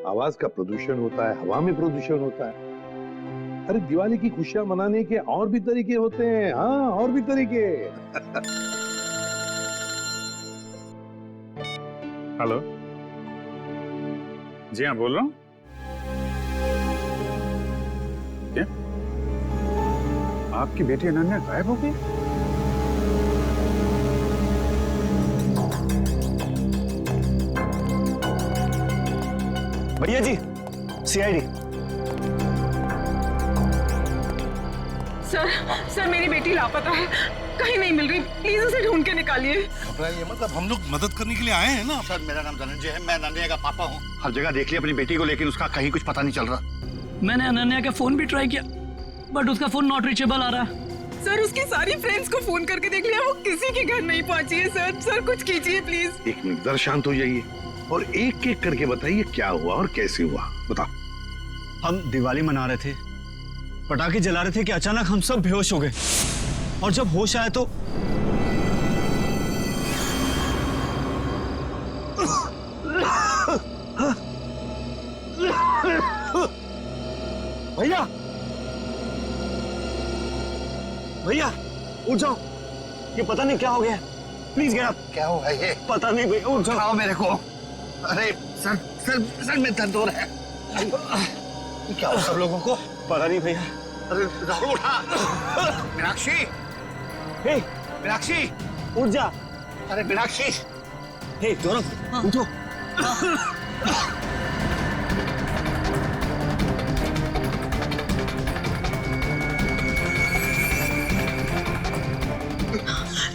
आवाज का प्रदूषण होता है, हवा में प्रदूषण होता है। अरे दिवाली की खुशियां मनाने के और भी तरीके होते हैं। हाँ, और भी तरीके। हेलो जी, हाँ बोल रहा हूँ। क्या आपकी बेटी अनन्या गायब हो गई? भैया जी, सीआईडी। सर मेरी बेटी लापता है, कहीं नहीं मिल रही, प्लीज उसे ढूंढ के निकालिए। घबराइए मत, अब हम लोग मदद करने के लिए आए हैं ना। सर मेरा नाम धनंजय है, मैं अनन्या का पापा हूँ। हर जगह देख लिया अपनी बेटी को, लेकिन उसका कहीं कुछ पता नहीं चल रहा। मैंने अनन्या का फोन भी ट्राई किया, बट उसका फोन नॉट रीचेबल आ रहा है। सर उसकी सारी फ्रेंड्स को फोन करके देख लिया, वो किसी के घर नहीं पहुंची है। सर कुछ कीजिए प्लीज। एक मिनट, जरा शांत हो जाइए और एक एक करके बताइए क्या हुआ और कैसे हुआ। बताओ। हम दिवाली मना रहे थे, पटाखे जला रहे थे कि अचानक हम सब बेहोश हो गए, और जब होश आया तो भैया भैया उठ जाओ, ये पता नहीं क्या हो गया। Please get up. क्या हुआ ये? पता नहीं भैया, उठ जाओ। उठाओ मेरे को। अरे सर सर सर में दर्द हो रहा है। क्या हुआ सब लोगों को? पता नहीं भैया। अरे राहुल उठा। मीनाक्षी, हे मीनाक्षी उठ जा। अरे मीनाक्षी। हे गौरव उठो।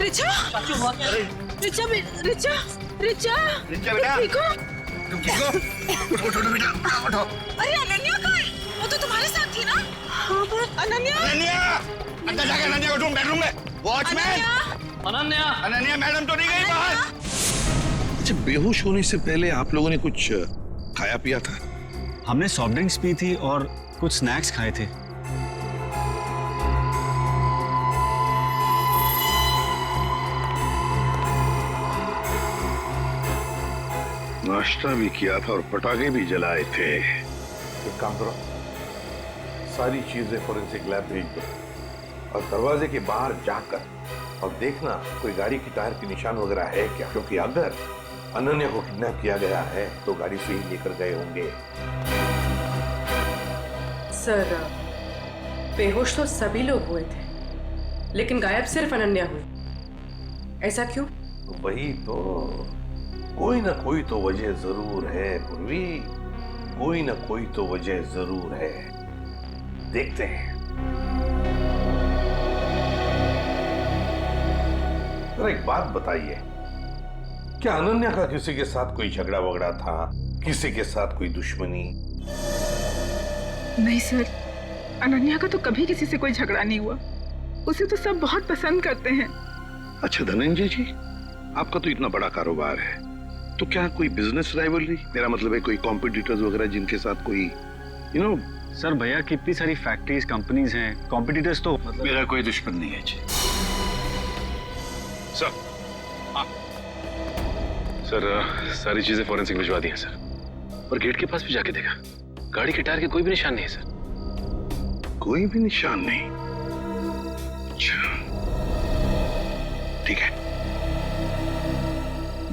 रिचा, रिचा, रिचा, रिचा, रिचा बेटा, ठीक हो? तुम ठीक हो? उठो उठो उठो बेटा, उठो। अरे अनन्या कहाँ है? वो तो तुम्हारे साथ थी ना? हाँ पर अनन्या, अनन्या, अंदर जाके अनन्या को ढूंढ, बेडरूम में। वॉचमैन, अनन्या, अनन्या मैडम तो नहीं गई बाहर? अच्छा, बेहोश होने से पहले आप लोगों ने कुछ खाया पिया था? हमने सॉफ्ट ड्रिंक्स पी थी और कुछ स्नैक्स खाए थे। नाश्ता भी किया था और पटाखे भी जलाए थे। एक काम करो, सारी चीजें फोरेंसिक लैब भेज दो और दरवाजे के बाहर जाकर और देखना कोई गाड़ी की टायर के निशान वगैरह है क्या, क्योंकि अगर अनन्या को किडनैप किया गया है तो गाड़ी से ही लेकर गए होंगे। सर बेहोश तो सभी लोग हुए थे, लेकिन गायब सिर्फ अनन्या हुई। ऐसा क्यों? वही तो, कोई ना कोई तो वजह जरूर है पूर्वी, कोई ना कोई तो वजह जरूर है। देखते हैं। तो एक बात बताइए, क्या अनन्या का किसी के साथ कोई झगड़ा वगड़ा था, किसी के साथ कोई दुश्मनी? नहीं सर, अनन्या का तो कभी किसी से कोई झगड़ा नहीं हुआ, उसे तो सब बहुत पसंद करते हैं। अच्छा धनंजय जी, आपका तो इतना बड़ा कारोबार है, तो क्या कोई बिजनेस राइवलरी, मेरा मतलब है कोई कॉम्पिटिटर्स वगैरह जिनके साथ कोई सर भैया कितनी सारी फैक्ट्रीज कंपनीज हैं, कॉम्पिटिटर्स तो मेरा कोई दुश्मन नहीं है जी। सर, सर सारी चीजें फॉरेंसिक भिजवा दी हैं सर, और गेट के पास भी जाके देखा, गाड़ी के टायर के कोई भी निशान नहीं है सर। कोई भी निशान नहीं? अच्छा ठीक है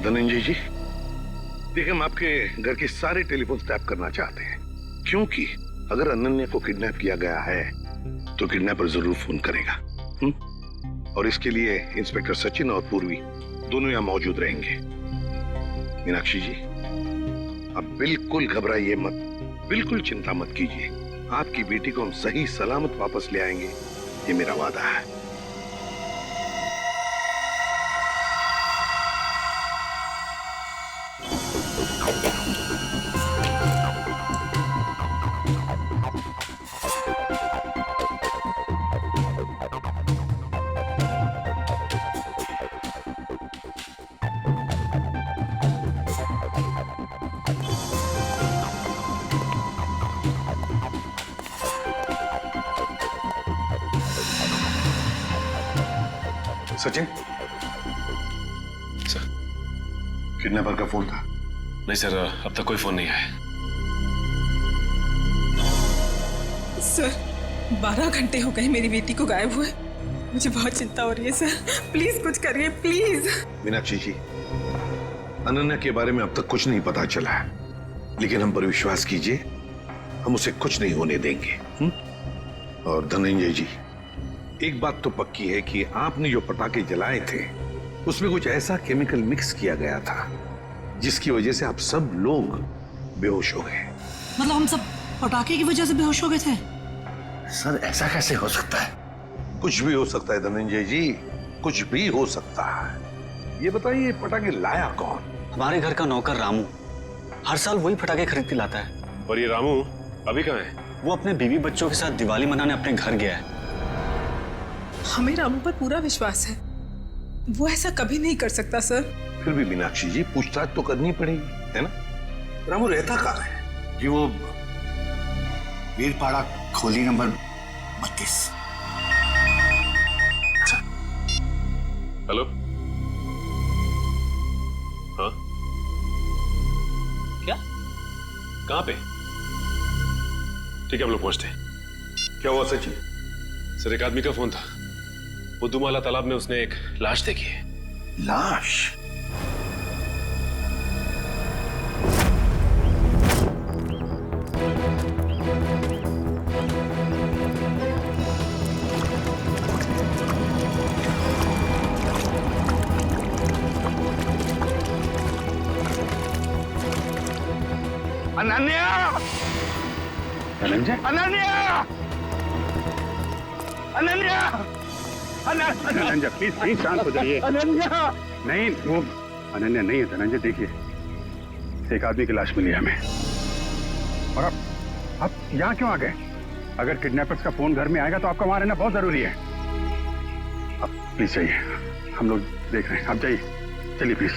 धनंजय जी, देखिए हम आपके घर के सारे टेलीफोन टैप करना चाहते हैं, क्योंकि अगर अनन्या को किडनैप किया गया है तो किडनैपर जरूर फोन करेगा। और इसके लिए इंस्पेक्टर सचिन और पूर्वी दोनों यहां मौजूद रहेंगे। मीनाक्षी जी, अब बिल्कुल घबराइए मत, बिल्कुल चिंता मत कीजिए, आपकी बेटी को हम सही सलामत वापस ले आएंगे, ये मेरा वादा है। सचिन सर, किडनैपर का फोन था? नहीं सर, अब तक कोई फोन नहीं आया। सर 12 घंटे हो गए मेरी बेटी को गायब हुए। मुझे बहुत चिंता हो रही है सर, प्लीज कुछ करिए प्लीज। मीनाक्षी जी, अनन्या के बारे में अब तक कुछ नहीं पता चला है, लेकिन हम पर विश्वास कीजिए, हम उसे कुछ नहीं होने देंगे। और धनंजय जी, एक बात तो पक्की है कि आपने जो पटाखे जलाए थे उसमें कुछ ऐसा केमिकल मिक्स किया गया था जिसकी वजह से आप सब लोग बेहोश हो गए। मतलब हम सब पटाखे की वजह से बेहोश हो गए थे? सर ऐसा कैसे हो सकता है? कुछ भी हो सकता है धनंजय जी, कुछ भी हो सकता है। ये बताइए पटाखे लाया कौन? हमारे घर का नौकर रामू हर साल वही पटाखे खरीद के लाता है। और ये रामू अभी कहाँ है? वो अपने बीवी बच्चों के साथ दिवाली मनाने अपने घर गया है। हमें रामू पर पूरा विश्वास है, वो ऐसा कभी नहीं कर सकता सर। फिर भी मीनाक्षी जी पूछताछ तो करनी पड़ेगी, है ना? रामू रहता कहाँ है? जी वो वीरपाड़ा खोली नंबर 32। हेलो, हाँ क्या, कहाँ पे? ठीक है हम लोग पहुंचते हैं। क्या हुआ सचिन? सर एक आदमी का फोन था, बुद्धूमाला तालाब में उसने एक लाश देखी है। लाश? अनन्या! धनंजय, अनन्या! अनन्या! धनंजय प्लीज प्लीज शांत हो जाइए। अनन्या! नहीं, वो अनन्या नहीं है धनंजय। देखिए एक आदमी की लाश मिली है हमें, और आप यहाँ क्यों आ गए? अगर किडनैपर्स का फोन घर में आएगा तो आपका वहां रहना बहुत जरूरी है। आप प्लीज जाइए, हम लोग देख रहे हैं, आप जाइए, चलिए प्लीज।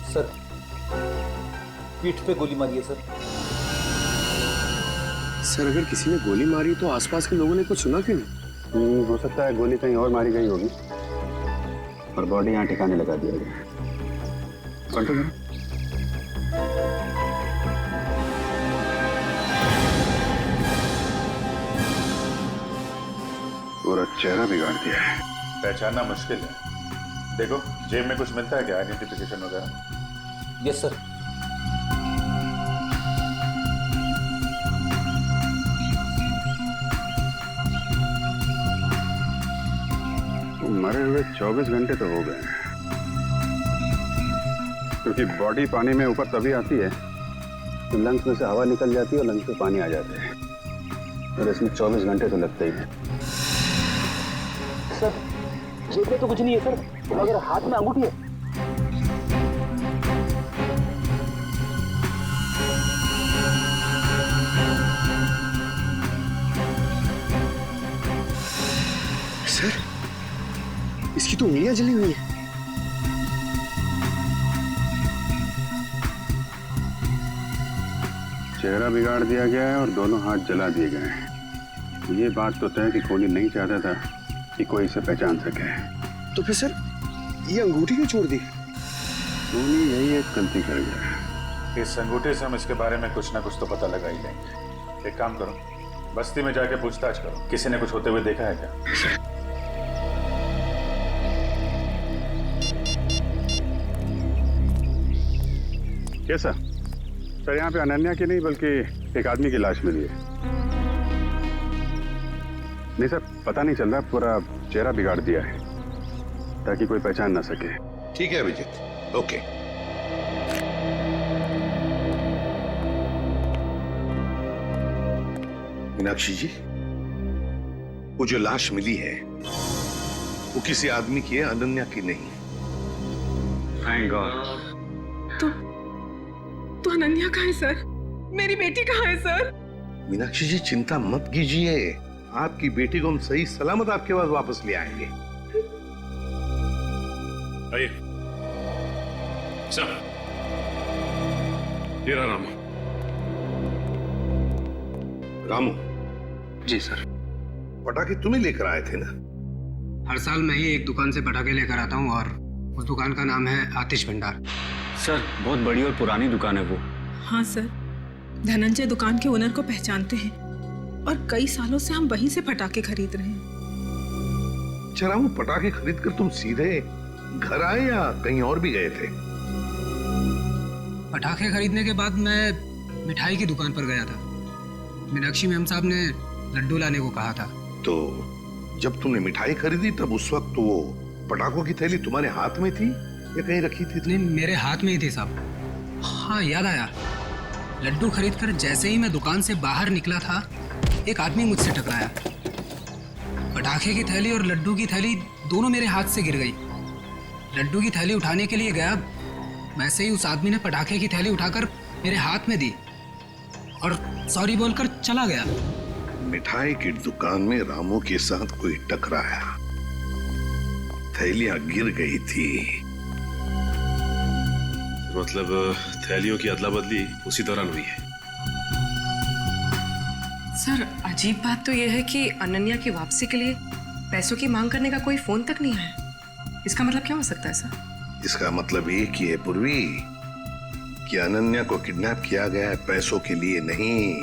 सर पीठ पे गोली मारी है सर। सर अगर किसी ने गोली मारी तो आसपास के लोगों ने कुछ सुना क्यों नहीं? हो सकता है गोली कहीं और मारी गई होगी और बॉडी यहाँ ठिकाने लगा दिया गया। कंट्रोल करो। पूरा चेहरा बिगाड़ दिया है। पहचानना मुश्किल है। देखो जेब में कुछ मिलता है क्या, आइडेंटिफिकेशन वगैरह? Yes sir. मरे हुए 24 घंटे तो हो गए हैं, क्योंकि बॉडी पानी में ऊपर तभी आती है तो लंग्स में से हवा निकल जाती है और लंग्स में पानी आ जाते हैं, और इसमें 24 घंटे तो लगते ही हैं। सर जेब में तो कुछ नहीं है सर, मगर हाथ में अंगूठी है। सर इसकी तो उंगलियां जली हुई हैं। चेहरा बिगाड़ दिया गया है और दोनों हाथ जला दिए गए हैं। ये बात तो तय कि कोहली नहीं चाहता था कि कोई इसे पहचान सके। तो फिर सर ये अंगूठी क्यों छोड़ दी? कोहली यही एक गलती कर गया। इस अंगूठे से हम इसके बारे में कुछ ना कुछ तो पता लगा ही लेंगे। एक काम करो, बस्ती में जाके पूछताछ करो, किसी ने कुछ होते हुए देखा है क्या? कैसा सर? यहाँ पे अनन्या की नहीं बल्कि एक आदमी की लाश मिली है। नहीं सर, पता नहीं चल रहा, पूरा चेहरा बिगाड़ दिया है ताकि कोई पहचान ना सके। ठीक है अभिजीत, ओके। मीनाक्षी जी, वो जो लाश मिली है वो किसी आदमी की है, अनन्या की नहीं। Thank God. तो अनन्या कहाँ है सर? मेरी बेटी कहाँ है सर? मीनाक्षी जी चिंता मत कीजिए, आपकी बेटी को हम सही सलामत आपके पास वापस ले आएंगे। आइए सर, ये रहा रामू। रामू जी सर। पटाखे तुम्हें लेकर आए थे ना? हर साल मैं ही एक दुकान से पटाखे लेकर आता हूँ और उस दुकान का नाम है आतिश भंडार। सर बहुत बड़ी और पुरानी दुकान है वो। हाँ सर, धनंजय दुकान के ओनर को पहचानते हैं और कई सालों से हम वहीं से पटाखे खरीद रहे हैं। चला, वो पटाखे खरीद कर तुम सीधे घर आए या कहीं और भी गए थे? पटाखे खरीदने के बाद मैं मिठाई की दुकान पर गया था। मीनाक्षी मैम साहब ने लड्डू लाने को कहा था। तो जब तुमने मिठाई खरीदी तब उस वक्त वो पटाखों की थैली तुम्हारे हाथ में थी या कहीं रखी थी? नहीं, मेरे हाथ में ही थी साहब। हाँ, याद आया। लड्डू खरीदकर जैसे ही मैं दुकान से बाहर निकला था, एक आदमी मुझसे टकराया। पटाखे की थैली और लड्डू की थैली दोनों मेरे हाथ से गिर गई। लड्डू की थैली उठाने के लिए गया, वैसे ही उस आदमी ने पटाखे की थैली उठाकर मेरे हाथ में दी और सॉरी बोलकर चला गया। मिठाई की दुकान में रामू के साथ कोई टकराया, थैलियां गिर गई थी। मतलब थैलियों की अदला बदली उसी दौरान हुई है। सर, अजीब बात तो यह है कि अनन्या की वापसी के लिए पैसों की मांग करने का कोई फोन तक नहीं आया। इसका मतलब क्या हो सकता है सर? इसका मतलब ये कि है पूर्वी कि अनन्या को किडनैप किया गया है पैसों के लिए नहीं,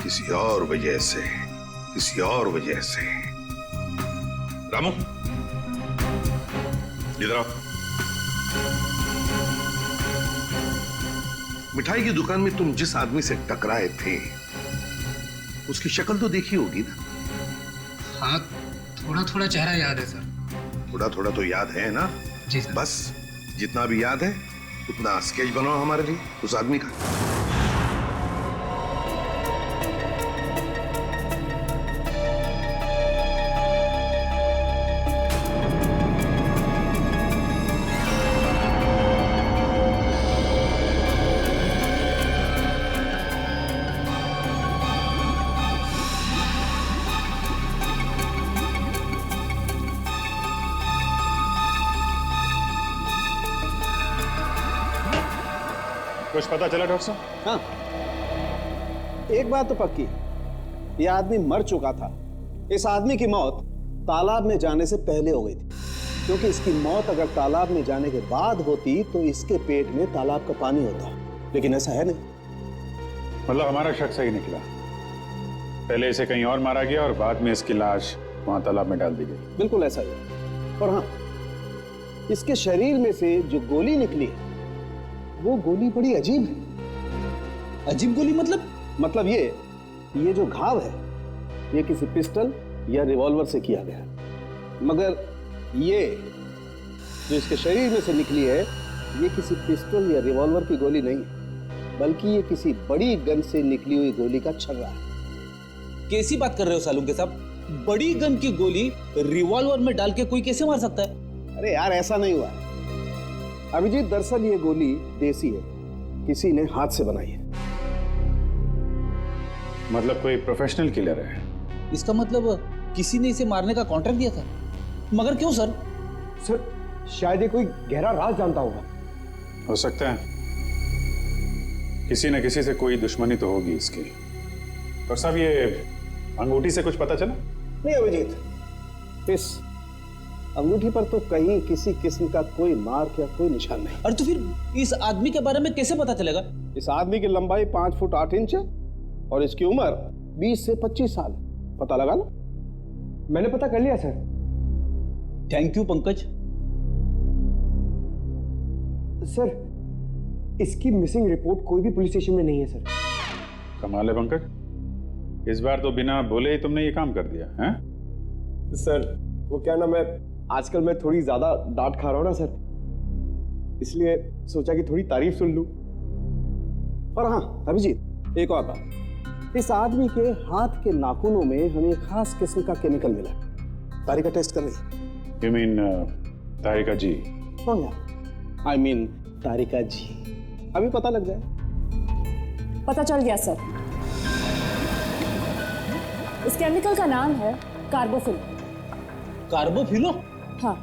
किसी और वजह से, किसी और वजह से। रामू, इधर आओ। मिठाई की दुकान में तुम जिस आदमी से टकराए थे उसकी शक्ल तो देखी होगी ना? हाँ, थोड़ा थोड़ा चेहरा याद है सर। थोड़ा थोड़ा तो याद है ना? जी सर। बस जितना भी याद है उतना स्केच बनाओ हमारे लिए उस आदमी का। कुछ पता चला डॉक्टर साहब? हाँ, एक बात तो पक्की, ये आदमी मर चुका था। इस आदमी की मौत तालाब में जाने से पहले हो गई थी, क्योंकि इसकी मौत अगर तालाब में जाने के बाद होती तो इसके पेट में तालाब का पानी होता, लेकिन ऐसा है नहीं। मतलब हमारा शक सही निकला, पहले इसे कहीं और मारा गया और बाद में इसकी लाश वहां तालाब में डाल दी गई। बिल्कुल ऐसा ही है। और हाँ, इसके शरीर में से जो गोली निकली है वो गोली बड़ी अजीब है। अजीब गोली मतलब? मतलब ये जो घाव है ये किसी पिस्टल या रिवॉल्वर से किया गया है, मगर ये जो इसके शरीर में से निकली है ये किसी पिस्टल या रिवॉल्वर की गोली नहीं है, बल्कि ये किसी बड़ी गन से निकली हुई गोली का छर्रा है। कैसी बात कर रहे हो सालुंके साहब? बड़ी गन की गोली रिवॉल्वर में डाल के कोई कैसे मार सकता है? अरे यार, ऐसा नहीं हुआ अभिजीत। दरअसल ये गोली देसी है, किसी ने हाथ से बनाई है। मतलब कोई प्रोफेशनल किलर है? इसका मतलब किसी ने इसे मारने का कॉन्ट्रैक्ट दिया था, मगर क्यों सर? सर, शायद ये कोई गहरा राज जानता होगा। हो सकता है, किसी न किसी से कोई दुश्मनी तो होगी इसकी। डॉक्टर साहब, ये अंगूठी से कुछ पता चला? नहीं अभिजीत, इस अंगूठी पर तो कहीं किसी किस्म का कोई मार्क या कोई निशान नहीं। और तो फिर इस आदमी के बारे में कैसे पता चलेगा? इस आदमी की लंबाई 5 फुट 8 इंच है और इसकी उम्र 20 से 25 साल। पता लगा ना? मैंने पता कर लिया sir. Thank you Pankaj. Sir, इसकी मिसिंग रिपोर्ट कोई भी पुलिस स्टेशन में नहीं है सर। कमाल है पंकज, इस बार तो बिना बोले ही तुमने ये काम कर दिया है? सर, वो क्या ना, मैं आजकल मैं थोड़ी ज्यादा डांट खा रहा हूँ ना सर, इसलिए सोचा कि थोड़ी तारीफ सुन लूं। और हाँ अभिजीत, एक और बात, इस आदमी के हाथ के नाखूनों में हमें खास किस्म का केमिकल मिला। तारिका टेस्ट कर रही। You mean, तारिका जी? हाँ यार, I mean तारिका जी। अभी पता लग जाए। पता चल गया सर। इस केमिकल का नाम है कार्बोफिल। कार्बोफिलो? हाँ,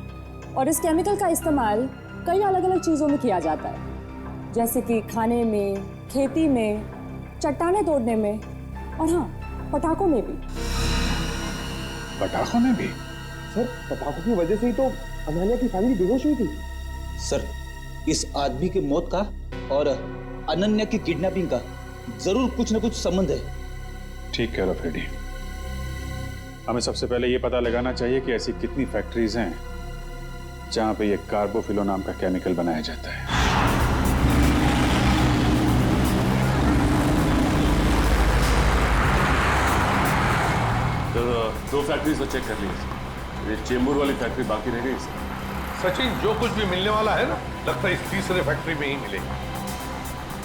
और इस केमिकल का इस्तेमाल कई अलग अलग चीज़ों में किया जाता है, जैसे कि खाने में, खेती में, चट्टानें तोड़ने में और हाँ, पटाखों में भी। पटाखों में भी? सर पटाखों की वजह से ही तो अनन्या की फैमिली बेहोश हुई थी। सर इस आदमी की मौत का और अनन्या की किडनैपिंग का जरूर कुछ न कुछ संबंध है। ठीक कह रहा फ्रेडी। हमें सबसे पहले ये पता लगाना चाहिए कि ऐसी कितनी फैक्ट्रीज हैं जहां पे ये कार्बोफिलो नाम का केमिकल बनाया जाता है। तो 2 फैक्ट्रीज तो चेक कर ली, ये चेंबूर वाली फैक्ट्री बाकी रह गई सर। सचिन, जो कुछ भी मिलने वाला है ना, लगता है इस तीसरे फैक्ट्री में ही मिलेगा।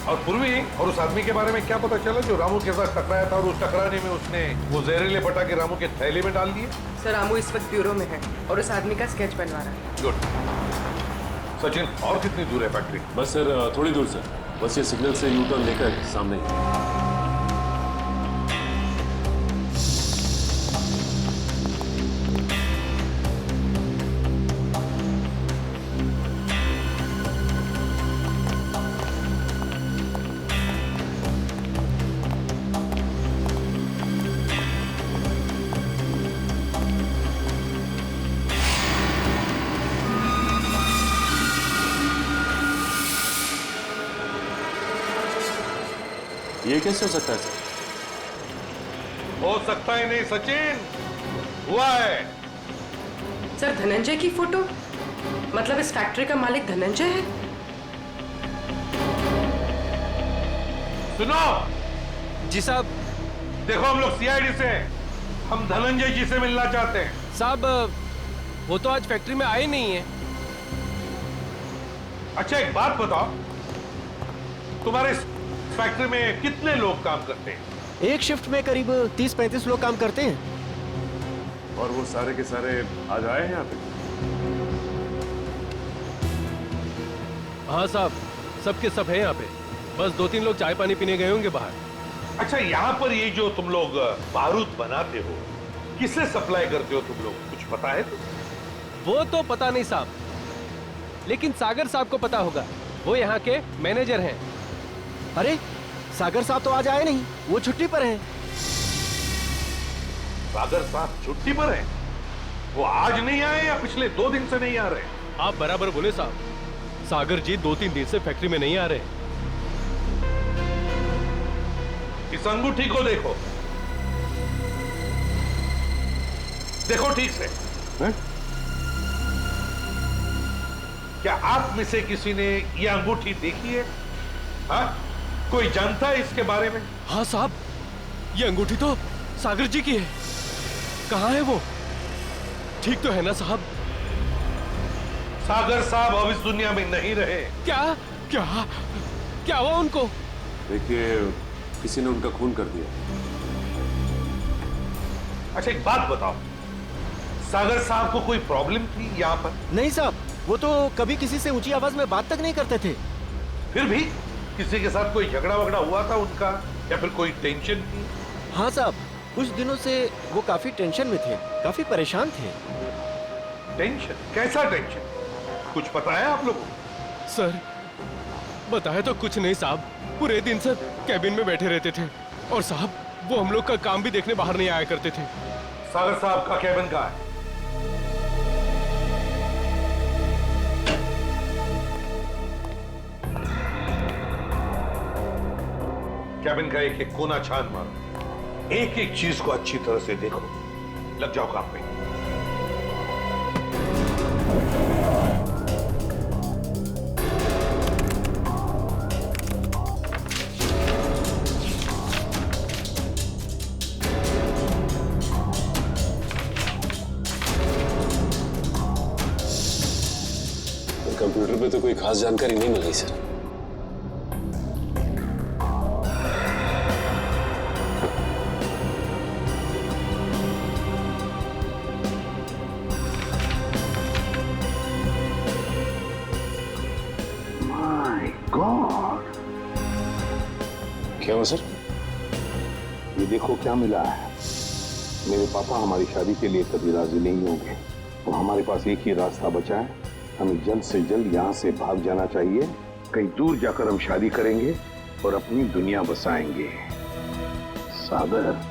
और पूर्वी और उस आदमी के बारे में क्या पता चला जो रामू के साथ टकराया था और उस टकराने में उसने वो जहरीले पटाखे रामू के थैले में डाल दिए? सर रामू इस वक्त ब्यूरो में है और उस आदमी का स्केच बनवा रहा है। गुड। सचिन, और कितनी दूर है फैक्ट्री? बस सर थोड़ी दूर सर, बस ये सिग्नल से यू टर्न लेकर सामने ही। ये कैसे हो सकता है सर? हो सकता है नहीं सचिन, हुआ है। सर धनंजय की फोटो, मतलब इस फैक्ट्री का मालिक धनंजय है? सुनो जी साहब। देखो, हम लोग सीआईडी से हैं, हम धनंजय जी से मिलना चाहते हैं। साहब वो तो आज फैक्ट्री में आए नहीं है। अच्छा एक बात बताओ, तुम्हारे फैक्ट्री में कितने लोग काम करते हैं? एक शिफ्ट में करीब 30-35 लोग काम करते हैं। और वो सारे के सारे आज आए हैं यहाँ पे? हाँ साहब, सबके सब है यहाँ पे, बस 2-3 लोग चाय पानी पीने गए होंगे बाहर। अच्छा, यहाँ पर ये जो तुम लोग बारूद बनाते हो, किसे सप्लाई करते हो तुम लोग, कुछ पता है तो? वो तो पता नहीं साहब, लेकिन सागर साहब को पता होगा, वो यहाँ के मैनेजर हैं। अरे सागर साहब तो आज आए नहीं, वो छुट्टी पर हैं। सागर साहब छुट्टी पर हैं? वो आज नहीं आए या पिछले 2 दिन से नहीं आ रहे? आप बराबर बोले साहब, सागर जी 2-3 दिन से फैक्ट्री में नहीं आ रहे। इस अंगूठी को देखो, देखो ठीक से। है? क्या आप में से किसी ने यह अंगूठी देखी है? हाँ? कोई जानता है इसके बारे में? हाँ साहब, ये अंगूठी तो सागर जी की है। कहाँ है वो? ठीक तो है ना साहब? सागर साहब अब इस दुनिया में नहीं रहे। क्या क्या क्या हुआ उनको? देखिए, किसी ने उनका खून कर दिया। अच्छा एक बात बताओ, सागर साहब को कोई प्रॉब्लम थी यहाँ पर? नहीं साहब, वो तो कभी किसी से ऊंची आवाज में बात तक नहीं करते थे। फिर भी किसी के साथ कोई झगड़ा वगड़ा हुआ था उनका, या फिर कोई टेंशन थी? हाँ साहब, कुछ दिनों से वो काफी टेंशन में थे, काफी परेशान थे। टेंशन? कैसा टेंशन? कुछ पता है आप लोगों को? सर बताया तो कुछ नहीं साहब, पूरे दिन सर कैबिन में बैठे रहते थे, और साहब वो हम लोग का काम भी देखने बाहर नहीं आया करते थे। सागर साहब का कैबिन कहाँ है? कैबिन का एक एक कोना छान मारो, एक एक चीज को अच्छी तरह से देखो, लग जाओ काम पे। कंप्यूटर पे तो कोई खास जानकारी नहीं मिल रही सर। माय गॉड, क्या हुआ सर? ये देखो क्या मिला है। मेरे पापा हमारी शादी के लिए कभी राजी नहीं होंगे, तो हमारे पास एक ही रास्ता बचा है, हमें जल्द से जल्द यहाँ से भाग जाना चाहिए। कहीं दूर जाकर हम शादी करेंगे और अपनी दुनिया बसाएंगे। सागर?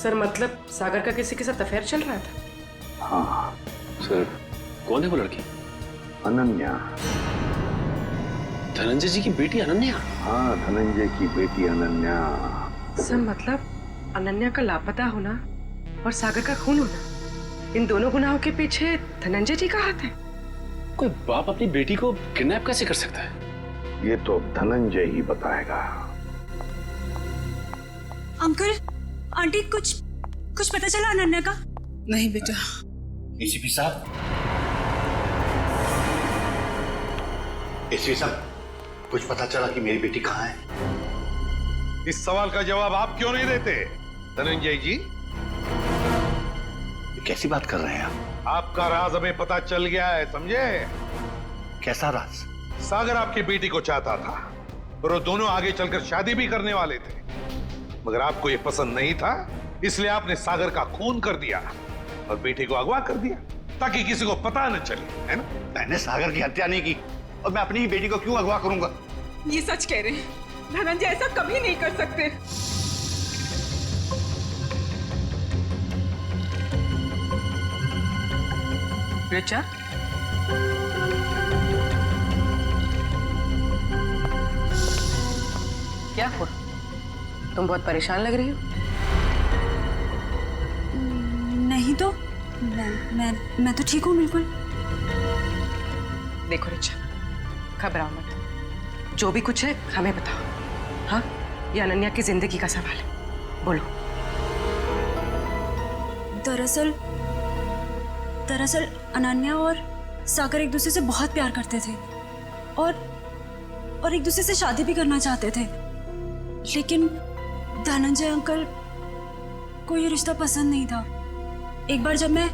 सर मतलब सागर का किसी के साथ अफेयर चल रहा था? हाँ, सर कौन है वो लड़की? अनन्या। धनंजय जी की बेटी अनन्या? हाँ, धनंजय की बेटी अनन्या। सर मतलब अनन्या का लापता होना और सागर का खून होना, इन दोनों गुनाहों के पीछे धनंजय जी का हाथ है। कोई बाप अपनी बेटी को किडनैप कैसे कर सकता है? ये तो धनंजय ही बताएगा। अंकल, आंटी, कुछ पता चला अनन्या का? नहीं बेटा। एसीपी साहब, एसीपी साहब, कुछ पता चला कि मेरी बेटी कहाँ है? इस सवाल का जवाब आप क्यों नहीं देते धनंजय जी? कैसी बात कर रहे हैं आप? आपका राज हमें पता चल गया है, समझे? कैसा राज? सागर आपकी बेटी को चाहता था और वो दोनों आगे चलकर शादी भी करने वाले थे, मगर आपको ये पसंद नहीं था, इसलिए आपने सागर का खून कर दिया और बेटी को अगवा कर दिया ताकि किसी को पता न चले, है ना? मैंने सागर की हत्या नहीं की और मैं अपनी ही बेटी को क्यों अगवा करूंगा? ये सच कह रहे हैं, धनंजय ऐसा कभी नहीं कर सकते। रिचा, क्या हुआ? तुम बहुत परेशान लग रही हो। नहीं तो मैं तो ठीक हूँ बिल्कुल। देखो रिचा, घबराओ मत, जो भी कुछ है हमें बताओ। हाँ, ये अनन्या की जिंदगी का सवाल है, बोलो। दरअसल अनन्या और सागर एक दूसरे से बहुत प्यार करते थे और एक दूसरे से शादी भी करना चाहते थे, लेकिन धनंजय अंकल को ये रिश्ता पसंद नहीं था। एक बार जब मैं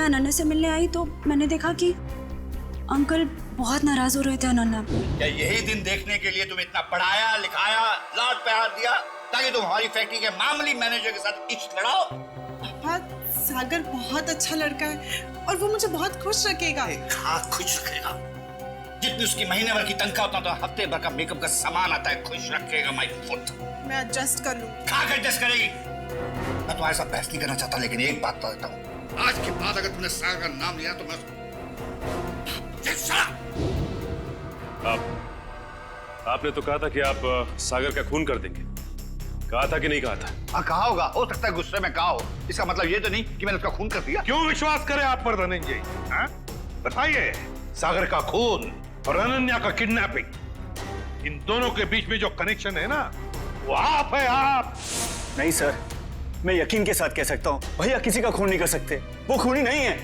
अनन्या से मिलने आई तो मैंने देखा कि अंकल बहुत नाराज हो रहे थे अनन्या पर। क्या यही दिन देखने के लिए तुम इतना पढ़ाया लिखाया, लाड प्यार दिया ताकि तुम हमारी फैक्ट्री के मामूली मैनेजर के साथ इश्क लड़ाओ? पापा, सागर बहुत अच्छा लड़का है और वो मुझे बहुत खुश रखेगा। हाँ, खुश रखेगा। जितनी उसकी महीने भर की तनख्वाह उतना तो हफ्ते भर का मेकअप का सामान आता है। खुश रखेगा माय फुट। मैं एडजस्ट कर लूँ। कहाँ एडजस्ट करेगी? मैं तुम्हारे साथ बहस नहीं करना चाहता, लेकिन एक बात तो देता हूँ, आज के बाद अगर तुमने सागर का नाम लिया तो मैं आपने तो कहा था कि आप सागर का खून कर देंगे, कहा था कि नहीं कहा था? हाँ, कहा होगा, हो सकता है गुस्से में कहा हो। इसका मतलब ये तो नहीं कि मैंने उसका खून कर दिया। क्यों विश्वास करें आप पर धनंजय? बताइए, सागर का खून और अनन्या का किडनैपिंग, इन दोनों के बीच में जो कनेक्शन है ना, वो आप है, आप। नहीं सर, मैं यकीन के साथ कह सकता हूँ, भैया किसी का खून नहीं कर सकते, वो खूनी नहीं है।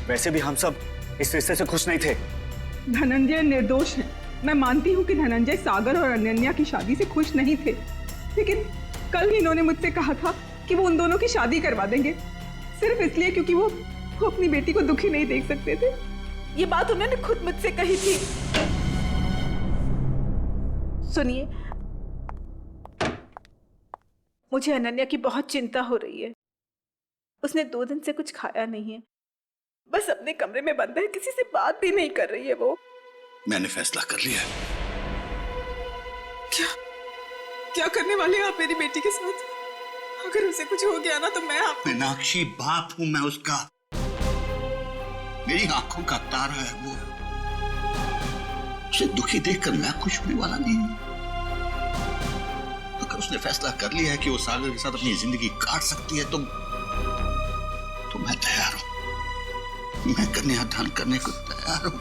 वैसे भी हम सब इस रिश्ते से खुश नहीं थे। धनंजय निर्दोष है। मैं मानती हूँ कि धनंजय सागर और अनन्या की शादी से खुश नहीं थे, लेकिन कल इन्होंने मुझसे कहा था कि वो उन दोनों की शादी करवा देंगे, सिर्फ इसलिए क्योंकि वो अपनी बेटी को दुखी नहीं देख सकते थे। ये बात उन्होंने खुद मुझसे कही थी। सुनिए, मुझे अनन्या की बहुत चिंता हो रही है। उसने 2 दिन से कुछ खाया नहीं है, बस अपने कमरे में बंद है, किसी से बात भी नहीं कर रही है वो। मैंने फैसला कर लिया। क्या करने वाले हैं आप मेरी बेटी के साथ? अगर उसे कुछ हो गया ना तो मैं मीनाक्षी, बाप हूं मैं उसका, मेरी आंखों का तारा है वो। उसे दुखी देखकर मैं खुश होने वाला नहीं हूं। अगर उसने फैसला कर लिया है कि वो सागर के साथ अपनी जिंदगी काट सकती है तो मैं तैयार हूं। मैं कन्यादान करने को तैयार हूं।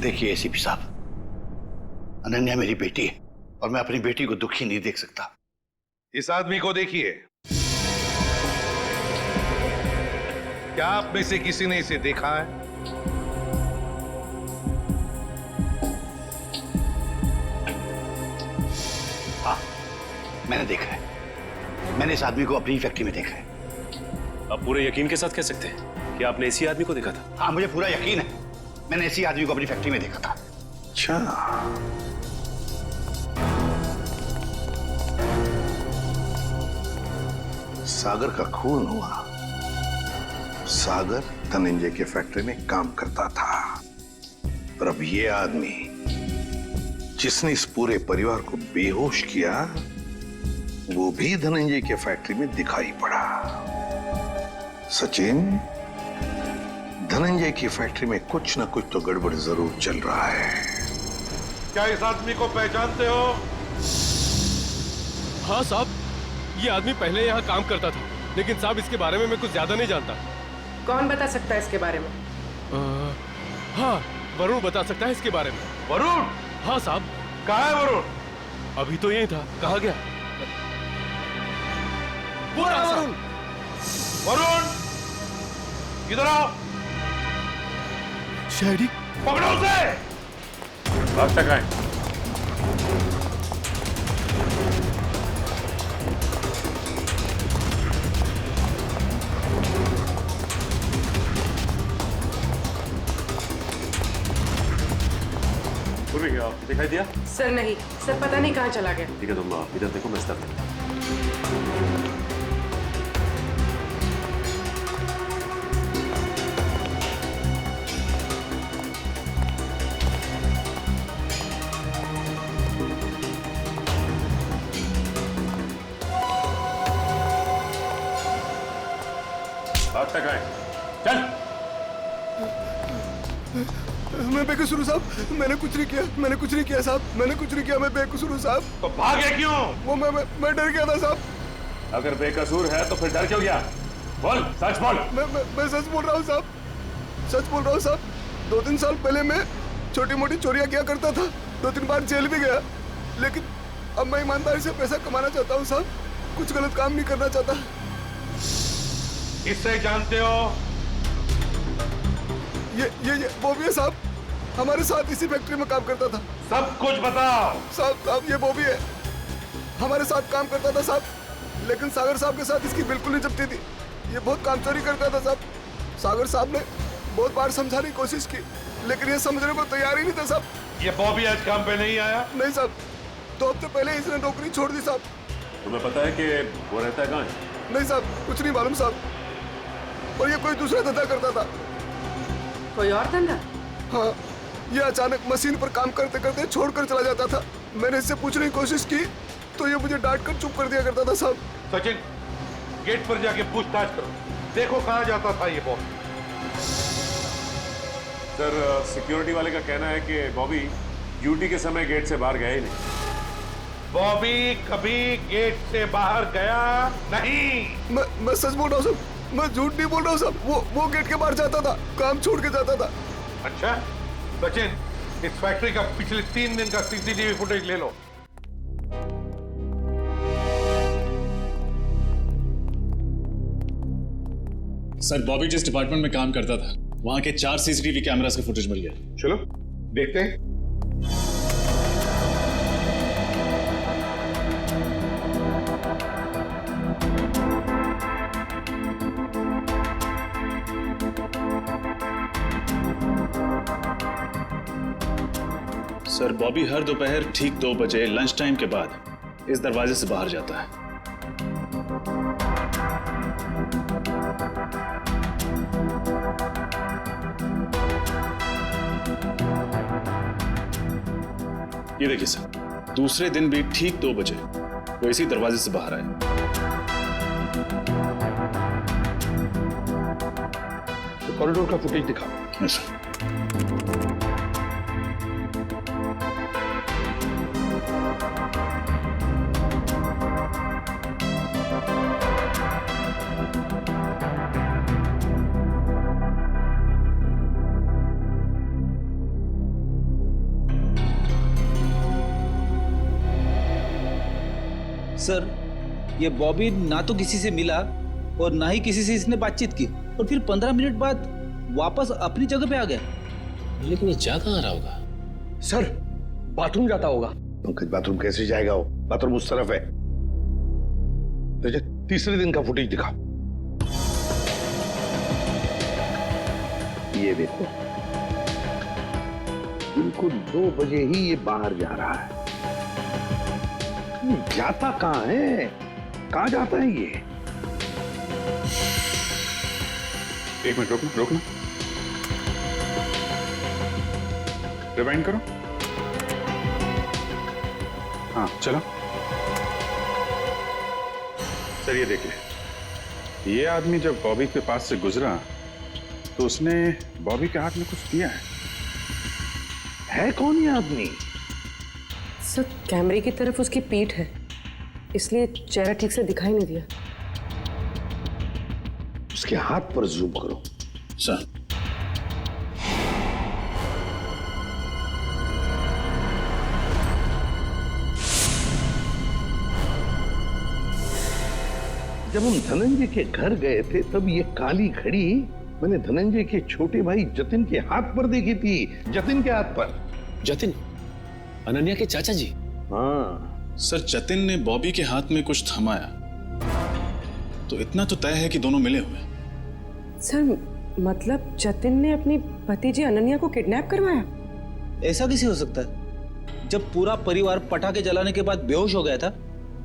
देखिए एसीपी साहब, अनन्या मेरी बेटी है और मैं अपनी बेटी को दुखी नहीं देख सकता। इस आदमी को देखिए, क्या आप में से किसी ने इसे देखा है? हाँ, मैंने देखा है। मैंने इस आदमी को अपनी फैक्ट्री में देखा है। आप पूरे यकीन के साथ कह सकते हैं कि आपने इसी आदमी को देखा था? हाँ, मुझे पूरा यकीन है, मैंने इसी आदमी को अपनी फैक्ट्री में देखा था। अच्छा, सागर का खून हुआ। सागर धनंजय के फैक्ट्री में काम करता था और अब ये आदमी जिसने इस पूरे परिवार को बेहोश किया, वो भी धनंजय के फैक्ट्री में दिखाई पड़ा। सचिन, धनंजय की फैक्ट्री में कुछ ना कुछ तो गड़बड़ जरूर चल रहा है। क्या इस आदमी को पहचानते हो? हाँ साहब, ये आदमी पहले यहाँ काम करता था, लेकिन साहब इसके बारे में मैं कुछ ज्यादा नहीं जानता। कौन बता सकता है इसके बारे में? हाँ, वरुण बता सकता है इसके बारे में। वरुण? हाँ साहब। कहाँ है वरुण? अभी तो यही था, कहाँ गया? वो रहा वरुण। वरुण, इधर आओ। शहरी, पकड़ो उसे। अब तक आए। दिखाई दिया? सर नहीं, सर पता नहीं कहाँ चला गया। ठीक है, तुम इधर देखो, मैं स्टफ अब तक आए। चल। मैं बेकसूर हूँ साहब, मैंने कुछ नहीं किया, मैंने कुछ नहीं किया साहब, मैंने कुछ नहीं किया, मैं बेकसूर हूँ साहब। तो भागे क्यों? वो मैं डर गया था साहब। अगर बेकसूर है तो फिर डर क्यों गया? बोल, सच बोल। मैं सच बोल रहा हूँ साहब, सच बोल रहा हूँ साहब। 2-3 साल पहले मैं छोटी मोटी चोरियां किया करता था, 2-3 बार जेल भी गया, लेकिन अब मैं ईमानदारी से पैसा कमाना चाहता हूँ साहब, कुछ गलत काम नहीं करना चाहता। इससे जानते हो? ये वो भी है साहब, हमारे साथ इसी फैक्ट्री में काम करता था। सब कुछ बताओ। साहब ये वो भी है, हमारे साथ काम करता था साहब, लेकिन सागर साहब के साथ इसकी बिल्कुल नहीं जमती थी। ये बहुत काम चोरी करता था साहब। सागर साहब ने बहुत बार समझाने की कोशिश की, लेकिन ये समझने को तैयार ही नहीं था साहब। ये बॉबी आज काम पे नहीं आया? नहीं साहब, 2 हफ्ते पहले इसने नौकरी छोड़ दी साहब। तुम्हें पता है कि वो रहता है कहाँ है? नहीं साहब, कुछ नहीं मालूम साहब, और ये कोई दूसरा धंधा करता था। कोई और धंधा? हाँ, ये अचानक मशीन पर काम करते करते छोड़कर चला जाता था। मैंने इससे पूछने की कोशिश की तो ये मुझे डांट कर चुप कर दिया करता था साहब। सचिन, गेट पर जाके पूछताछ करो, देखो कहाँ जाता था ये बॉबी। सर, सिक्योरिटी वाले का कहना है कि बॉबी ड्यूटी के समय गेट से बाहर गया ही नहीं। बॉबी कभी गेट से बाहर गया नहीं। मैं सच बोल रहा हूँ साहब, मैं झूठ नहीं बोल रहा हूँ साहब। वो गेट के बाहर जाता था, काम छोड़ के जाता था। अच्छा सचिन, इस फैक्ट्री का पिछले 3 दिन का सीसीटीवी फुटेज ले लो। सर, बॉबी जिस डिपार्टमेंट में काम करता था वहां के 4 सीसीटीवी कैमरास का फुटेज मिल गया। चलो देखते हैं। सर, बॉबी हर दोपहर ठीक 2 बजे लंच टाइम के बाद इस दरवाजे से बाहर जाता है। ये देखिए सर, दूसरे दिन भी ठीक 2 बजे वो इसी दरवाजे से बाहर आए। तो कॉरिडोर का फुटेज दिखाओ। Yes sir. सर, ये बॉबी ना तो किसी से मिला और ना ही किसी से इसने बातचीत की, और फिर 15 मिनट बाद वापस अपनी जगह पे आ गया। लेकिन ये जा कहाँ रहा होगा? सर, बाथरूम जाता होगा। पंकज, बाथरूम कैसे जाएगा? वो बाथरूम उस तरफ है। तो तीसरे दिन का फुटेज दिखाओ। ये देखो, बिल्कुल 2 बजे ही ये बाहर जा रहा है। जाता कहाँ है? कहाँ जाता है ये? एक मिनट रोकना। रिवाइंड करो। हाँ, चलो। सर ये देखिए, ये आदमी जब बॉबी के पास से गुजरा तो उसने बॉबी के हाथ में कुछ दिया है कौन ये आदमी? सर कैमरे की तरफ उसकी पीठ है, इसलिए चेहरा ठीक से दिखाई नहीं दिया। उसके हाथ पर जूम करो। सर जब हम धनंजय के घर गए थे तब ये काली घड़ी मैंने धनंजय के छोटे भाई जतिन के हाथ पर देखी थी। जतिन के हाथ पर। जतिन, अनन्या के चाचा जी? हाँ सर, जतिन ने बॉबी के हाथ में कुछ थमाया तो इतना तो तय है कि दोनों मिले हुए। सर मतलब जतिन ने अपनी भतीजी अनन्या को किडनैप करवाया? ऐसा कैसे हो सकता है? जब पूरा परिवार पटाखे जलाने के बाद बेहोश हो गया था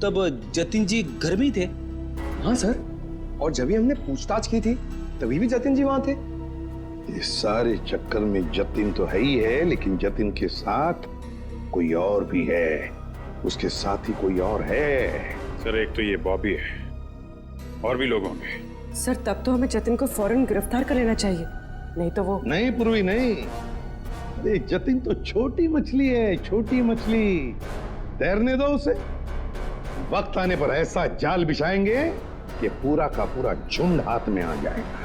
तब जतिन जी घर में ही थे। हाँ सर, और जब भी हमने पूछताछ की थी तभी भी जतिन जी वहां थे। इस सारे चक्कर में जतिन तो है ही है, लेकिन जतिन के साथ कोई और भी है। उसके साथ ही कोई और है। सर एक तो ये बॉबी है, और भी लोग होंगे। सर तब तो हमें जतिन को फौरन गिरफ्तार कर लेना चाहिए, नहीं तो वो। नहीं पूर्वी नहीं, अरे जतिन तो छोटी मछली है, छोटी मछली। तैरने दो उसे, वक्त आने पर ऐसा जाल बिछाएंगे कि पूरा का पूरा झुंड हाथ में आ जाएगा।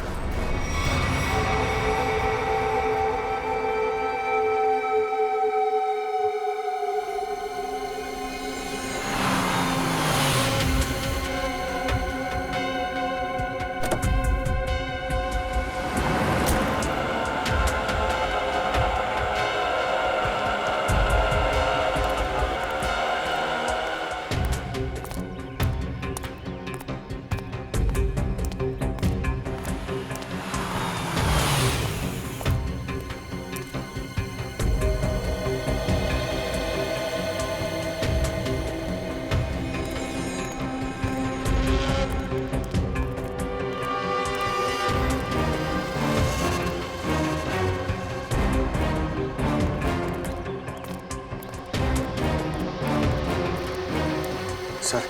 सर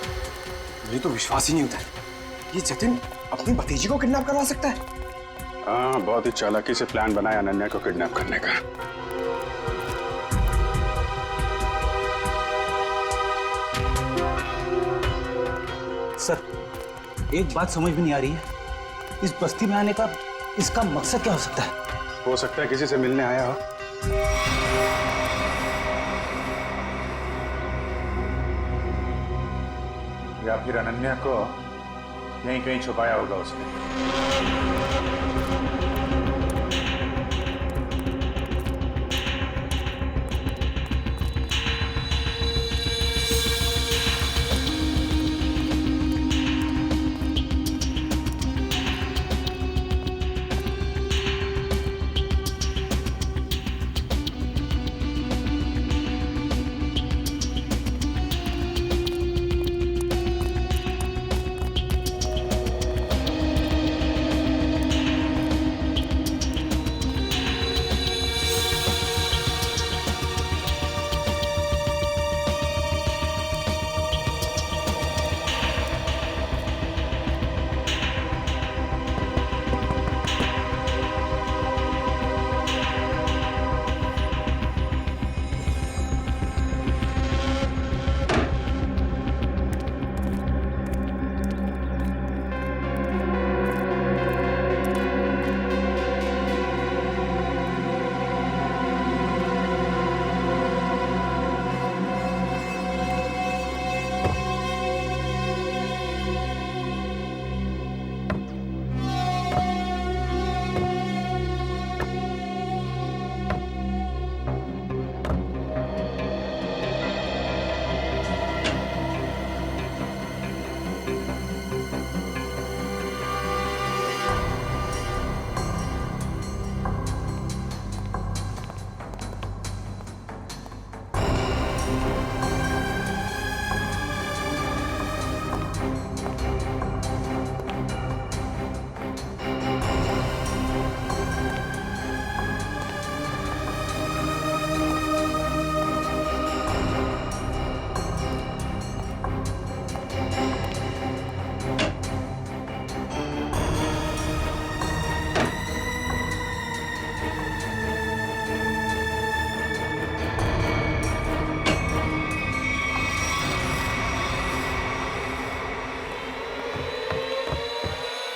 मुझे तो विश्वास ही नहीं होता है, ये जतिन अपनी भतीजी को किडनैप करवा सकता है। हाँ, बहुत ही चालाकी से प्लान बनाया अनन्या को किडनैप करने का। सर एक बात समझ में नहीं आ रही है, इस बस्ती में आने का इसका मकसद क्या हो सकता है? हो सकता है किसी से मिलने आया हो। या फिर अनन्या को यहीं कहीं छुपाया होगा उसने।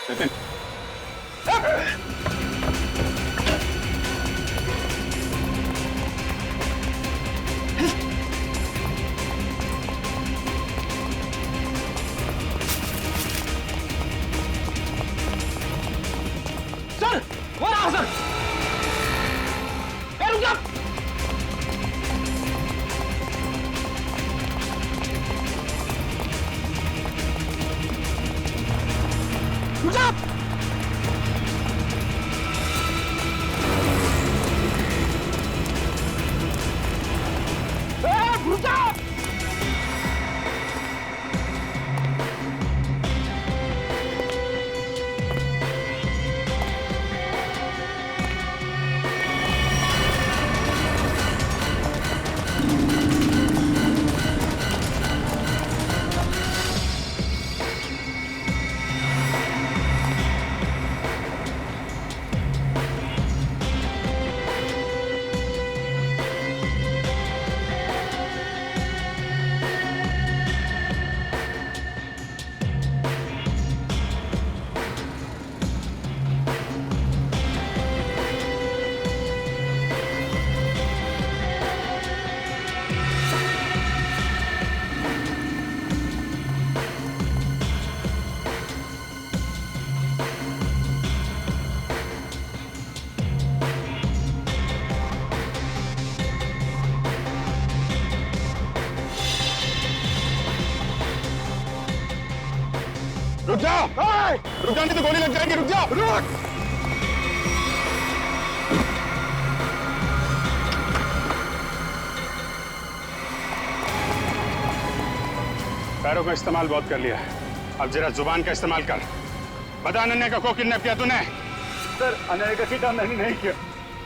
नितिन सर वो रहा सर। ए, रुक जा। रुक जा। रुक जा। रुक जाओ, रुक जाओ नहीं तो गोली लग जाएगी। रुक जाओ, रुक। पैरों का इस्तेमाल बहुत कर लिया, अब जरा जुबान का इस्तेमाल कर। बता अनन्या को किडनैप किया तूने? सर अनन्या का किडनैप मैंने नहीं किया।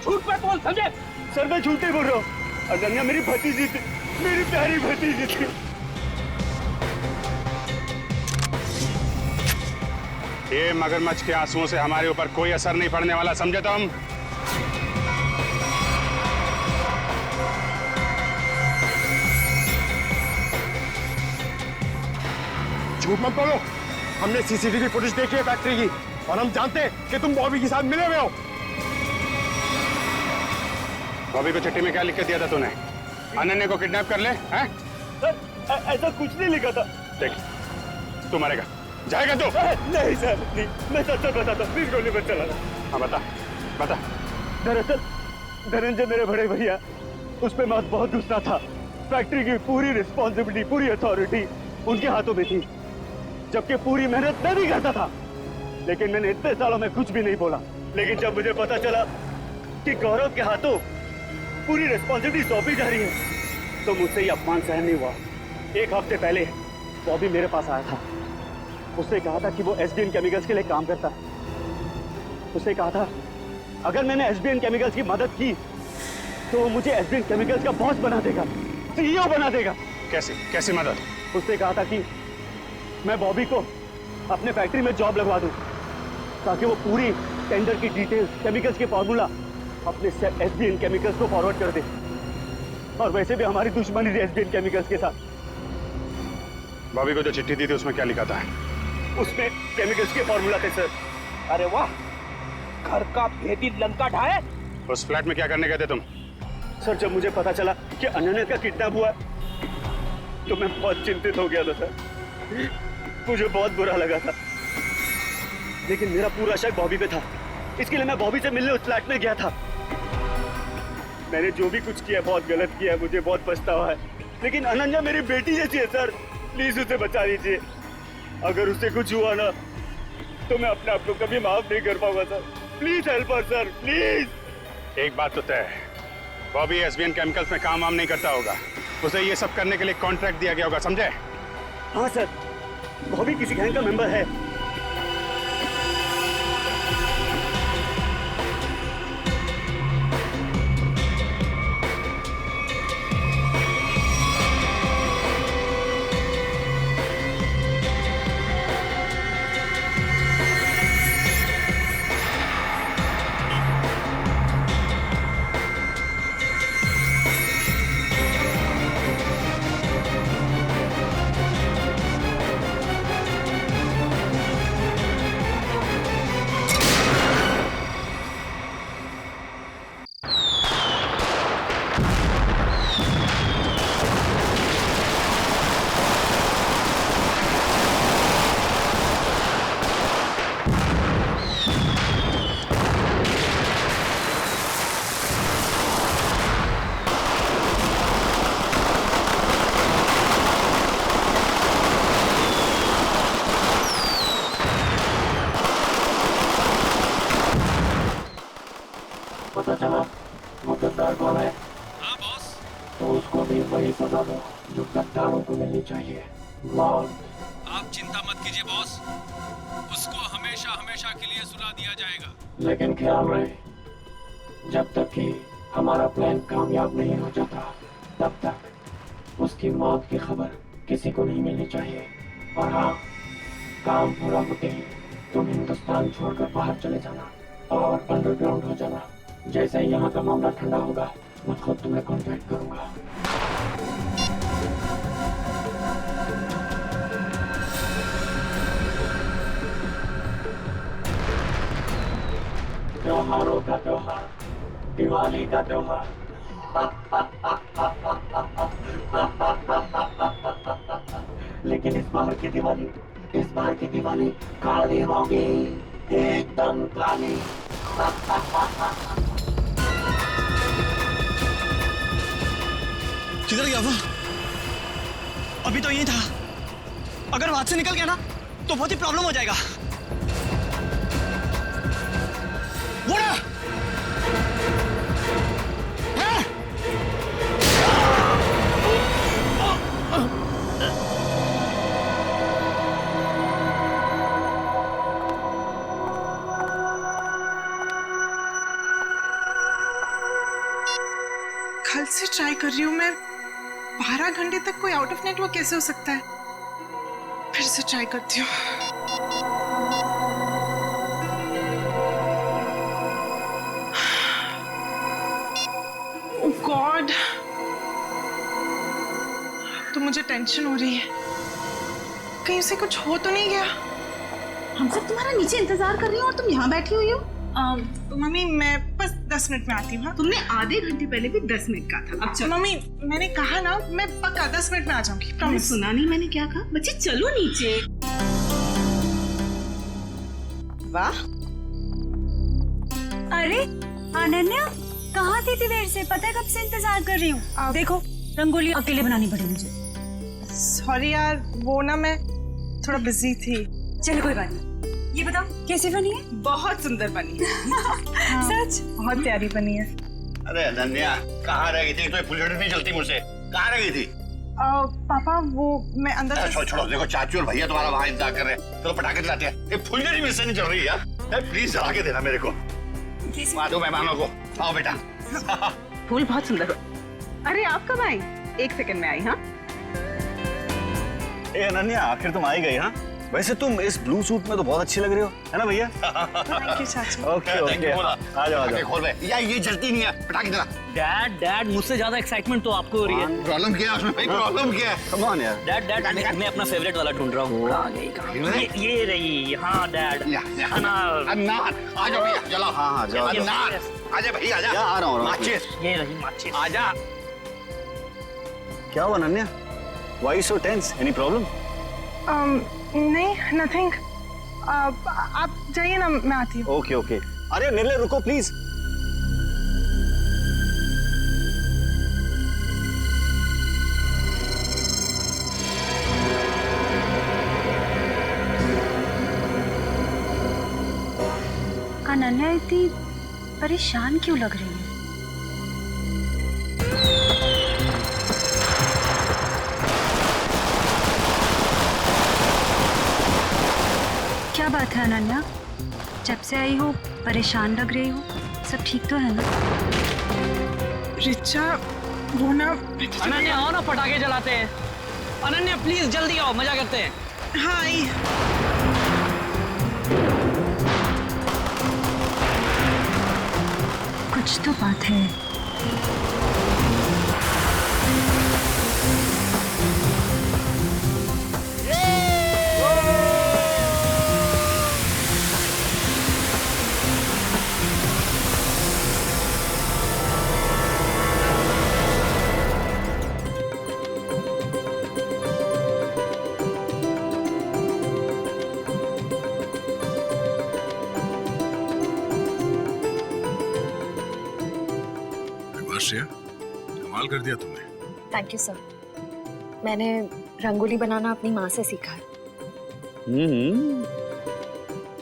झूठ पे बोल, समझे? सर मैं झूठ नहीं बोल रहा हूँ। अनन्या मेरी भतीजी थी, मेरी प्यारी भतीजी थी। ये मगरमच्छ के आंसुओं से हमारे ऊपर कोई असर नहीं पड़ने वाला, समझे तुम? झूठ मत बोलो, हमने सीसीटीवी फुटेज देखी है फैक्ट्री की और हम जानते हैं कि तुम बॉबी के साथ मिले हुए हो। बॉबी को चिट्ठी में क्या लिख के दिया था तूने? अनन्या को किडनैप कर ले, हैं? सर ऐसा कुछ नहीं लिखा था। देख, तू मरेगा, जाएगा तू? नहीं सर, नहीं, मैं सच सच बताता हूँ, प्लीज गोली मत चलाना। हाँ बता, बता। दरअसल धनंजय मेरे बड़े भैया, उस पे मौत बहुत गुस्सा था। फैक्ट्री की पूरी रिस्पॉन्सिबिलिटी, पूरी अथॉरिटी उनके हाथों में थी, जबकि पूरी मेहनत मैं भी करता था। लेकिन मैंने इतने सालों में कुछ भी नहीं बोला। लेकिन जब मुझे पता चला कि गौरव के हाथों पूरी रिस्पॉन्सिबिलिटी सौंपी जा रही है, तो मुझसे ये अपमान सहन नहीं हुआ। एक हफ्ते पहले बॉबी मेरे पास आया था। उसने कहा था कि वो एसबीएन केमिकल्स के लिए काम करता है। उसने कहा था अगर मैंने एसबीएन केमिकल्स की मदद की तो वो मुझे एसबीएन केमिकल्स का बॉस बना देगा, सीईओ बना देगा। कैसे कैसी मदद? उसने कहा था कि मैं बॉबी को अपने फैक्ट्री में जॉब लगवा दूं, ताकि वो पूरी टेंडर की डिटेल्स, केमिकल्स के फॉर्मूला अपने एसबीएन केमिकल्स को फॉरवर्ड कर दे। और वैसे भी हमारी दुश्मनी थी एसबीएन केमिकल्स के साथ। बॉबी को जो चिट्ठी दी थी उसमें क्या लिखा था? उसमें केमिकल्स के फॉर्मूला थे सर। अरे वाह, घर का भेदी लंका ढाए। उस फ्लैट में क्या करने गए थे तुम? सर जब मुझे पता चला कि अनन्या का किडनैप हुआ तो मैं बहुत चिंतित हो गया था सर। मुझे बहुत बुरा लगा था, लेकिन मेरा पूरा शक बॉबी पे था। इसके लिए मैं बॉबी से मिलने उस फ्लैट में गया था। मैंने जो भी कुछ किया बहुत गलत किया, मुझे बहुत पछतावा है। लेकिन अनन्या मेरी बेटी जैसी है सर, प्लीज उसे बचा लीजिए। अगर उससे कुछ हुआ ना तो मैं अपने आप को कभी माफ नहीं कर पाऊंगा sir. Please help us sir, please. एक बात तो तय है, बॉबी एसबीएन केमिकल्स में काम वाम नहीं करता होगा। उसे ये सब करने के लिए कॉन्ट्रैक्ट दिया गया होगा, समझे? हाँ सर, बॉबी किसी गैंग का मेंबर है। बता दो जो गद्दारों को मिलनी चाहिए, मौत। आप चिंता मत कीजिए बॉस, उसको हमेशा हमेशा के लिए सुला दिया जाएगा। लेकिन ख्याल रहे, जब तक कि हमारा प्लान कामयाब नहीं हो जाता, तब तक उसकी मौत की खबर किसी को नहीं मिलनी चाहिए। और हाँ, काम पूरा होते ही तुम हिंदुस्तान छोड़कर बाहर चले जाना और अंडरग्राउंड हो जाना। जैसे ही यहाँ का मामला ठंडा होगा, मैं खुद तुम्हें कांटेक्ट करूंगा। त्योहारों का त्योहार, दिवाली का त्योहार। लेकिन इस बार की दिवाली काली होगी, एकदम काली। किधर गया वो? अभी तो यही था। अगर वहां से निकल गया ना तो बहुत ही प्रॉब्लम हो जाएगा। वो ना! कल से ट्राई कर रही हूँ मैं। 12 घंटे तक कोई आउट ऑफ नेटवर्क कैसे हो सकता है? फिर से ट्राई करती हूँ। ओह गॉड, तो मुझे टेंशन हो रही है, कहीं उसे कुछ हो तो नहीं गया। हम सब तुम्हारा नीचे इंतजार कर रही हो और तुम यहाँ बैठी हुई हो। मम्मी मैं बस 10 मिनट में आती हूँ। तुमने आधे घंटे पहले भी 10 मिनट कहा था। अब मम्मी मैंने कहा ना, मैं पक्का 10 मिनट में आ जाऊंगी। प्रॉमिस। सुना नहीं मैंने क्या कहा? बच्चे चलो नीचे। वाह, अरे अनन्या कहाँ थी इतनी देर से? पता है कब से इंतजार कर रही हूँ। देखो रंगोली अकेले बनानी पड़ी मुझे। सॉरी यार, वो ना मैं थोड़ा बिजी थी। चलो कोई बात नहीं। ये बताओ कैसी बनी है? बहुत सुंदर बनी है। हाँ। सच बहुत प्यारी बनी है। अरे अनन्या कहाँ रह गई थी? तो फुलझड़ी नहीं चलती मुझसे। कहाँ रह गई थी? पापा वो मैं अंदर। छोड़ो, देखो चाचू और भैया तुम्हारा वहाँ इंतजार कर रहे हैं। चलो पटाखे जलाते हैं। ये फुलझड़ी मुझसे नहीं चल रही यार। प्लीज जला के देना मेरे को। दो मेहमानों को। आओ बेटा। फूल बहुत सुंदर हो। अरे आप कब आई? 1 सेकंड में आई। हाँ ए अनन्या, आखिर तुम आई गई। हाँ वैसे तुम इस ब्लू सूट में तो बहुत अच्छी लग रही हो, है ना भैया? थैंक यू चाचू। ओके आ जाओ। खोल बे। यार ये जलती नहीं है, पटाखे जला। डैड मुझसे ज्यादा एक्साइटमेंट तो आपको हो रही है। प्रॉब्लम क्या है उसमें भाई? प्रॉब्लम क्या है? कम ऑन यार। डैड मैं अपना फेवरेट वाला ढूंढ रहा हूँ। ये रही। हाँ डैड, अनार। आ जाओ भैया, जलाओ। हाँ जाओ। अनार आजा भैया, आजा। आ रहा हूँ। माचिस। ये रही माचिस। आजा। क्या हुआ Ananya? Why so tense? Any problem? नहीं, नथिंग। आप जाइए ना, मैं आती हूँ। ओके। अरे निर्ले रुको प्लीज। अनन्या इतनी परेशान क्यों लग रही है? क्या बात है अनन्या? जब से आई हो परेशान लग रही हो। सब ठीक तो है ना? रिचा वो ना। अनन्या आओ ना, पटाखे जलाते हैं। अनन्या प्लीज जल्दी आओ, मजा करते हैं। हाँ आई। कुछ तो बात है। श्रेया, कमाल कर दिया तुमने। Thank you sir. मैंने रंगोली बनाना अपनी माँ से सीखा है।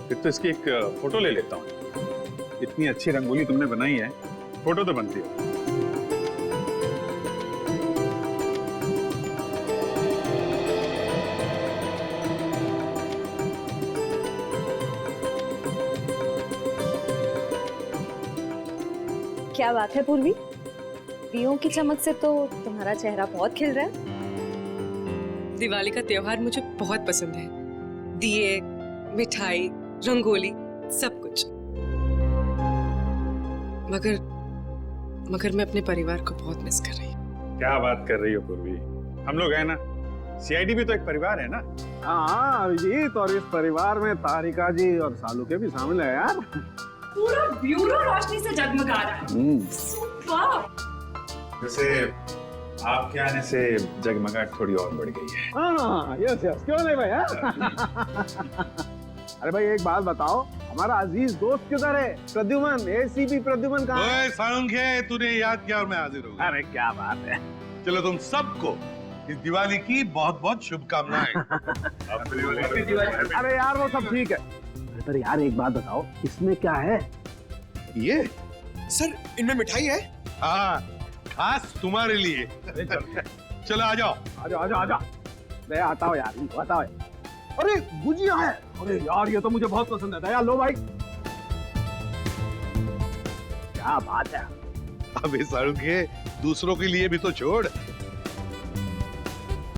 फिर तो इसकी एक फोटो ले लेता हूँ। इतनी अच्छी रंगोली तुमने बनाई है, फोटो तो बनती है। क्या बात है पूर्वी, दियों की चमक से तो तुम्हारा चेहरा बहुत खिल रहा है। दिवाली का त्योहार मुझे बहुत पसंद है, दिए, मिठाई, रंगोली, सब कुछ। मगर मैं अपने परिवार को बहुत मिस कर रही हूँ। क्या बात कर रही हो पूर्वी, हम लोग हैं ना, सीआईडी भी तो एक परिवार है ना। हाँ अभिजीत, और इस परिवार में तारिका जी और सालू के भी शामिल है यार। पूरा ब्यूरो रोशनी से जगमगा रहा है। सुपर। वैसे आपके आने से जगमगाहट थोड़ी और बढ़ गई है। हाँ यस यस, क्यों नहीं भाई। अरे भाई एक बात बताओ, हमारा अजीज दोस्त किधर है? प्रद्युमन, एसीपी प्रद्युमन कहाँ है? सालुंखे, तूने याद किया और मैं हाजिर हो गया। अरे क्या बात है। चलो तुम सबको इस दिवाली की बहुत बहुत शुभकामनाएं। अरे यार वो सब ठीक है, पर यार एक बात बताओ, इसमें क्या है? ये सर इनमें मिठाई है। हाँ, खास तुम्हारे लिए। चलो आ जाओ। आजा। दया आता हो यार, बताओ। अरे गुजिया है, अरे यार ये तो मुझे बहुत पसंद है। दया लो भाई। क्या बात है। अबे सालुंखे, दूसरों के लिए भी तो छोड़,